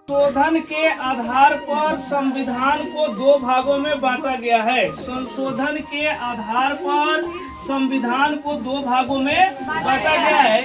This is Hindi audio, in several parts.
संशोधन के आधार पर संविधान को दो भागों में बांटा गया है। संशोधन के आधार पर संविधान को दो भागों में बांटा गया है।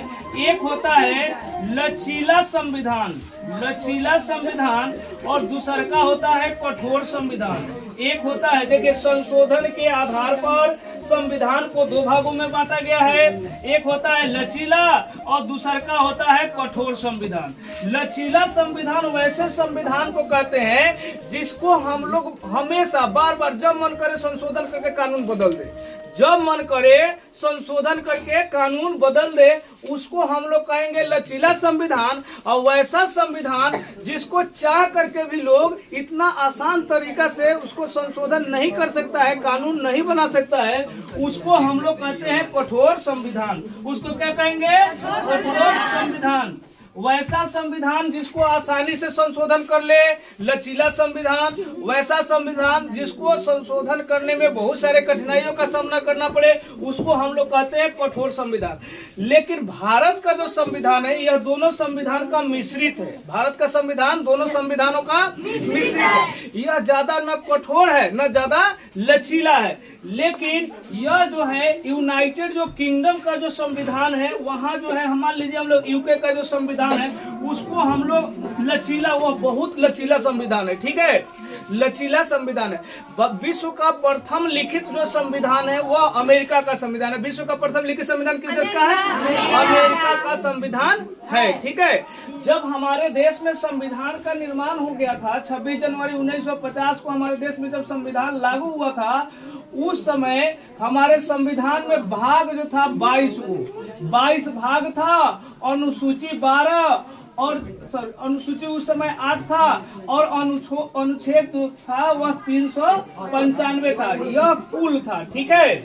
एक होता है लचीला संविधान, लचीला संविधान, और दूसरा का होता है कठोर संविधान। एक होता है, देखिए, संशोधन के आधार पर संविधान को दो भागों में बांटा गया है। एक होता है लचीला और दूसरा का होता है कठोर संविधान। लचीला संविधान वैसे संविधान को कहते हैं जिसको हम लोग हमेशा बार बार जब मन करे संशोधन करके कानून बदल दे, जब मन करे संशोधन करके कानून बदल दे, उसको हम लोग कहेंगे लचीला संविधान। और वैसा संविधान जिसको चाह करके भी लोग इतना आसान तरीका से उसको संशोधन नहीं कर सकता है, कानून नहीं बना सकता है, उसको हम लोग कहते हैं कठोर संविधान। उसको क्या कहेंगे? कठोर संविधान। वैसा संविधान जिसको आसानी से संशोधन कर ले, लचीला संविधान। वैसा संविधान जिसको संशोधन करने में बहुत सारे कठिनाइयों का सामना करना पड़े, उसको हम लोग कहते हैं कठोर संविधान। लेकिन भारत का जो संविधान है, यह दोनों संविधान का मिश्रित है। भारत का संविधान दोनों संविधानों का मिश्रित है। यह ज्यादा न कठोर है न ज्यादा लचीला है। लेकिन यह जो है यूनाइटेड जो किंगडम का जो संविधान है, वहाँ जो है, मान लीजिए हम लोग यूके का जो संविधान है, उसको हम लोग लचीला, वह बहुत लचीला संविधान है। ठीक है, लचीला संविधान है। विश्व का प्रथम लिखित जो संविधान है वह अमेरिका का संविधान है। विश्व का प्रथम लिखित संविधान किस देश का है? अमेरिका का संविधान है। ठीक है, जब हमारे देश में संविधान का निर्माण हो गया था, 26 जनवरी 1950 को हमारे देश में जब संविधान लागू हुआ था, उस समय हमारे संविधान में भाग जो था 22 भाग था। अनुसूची 12 और अनुसूची उस समय 8 था, और अनुच्छेद था वह 395 था। यह कुल था। ठीक है,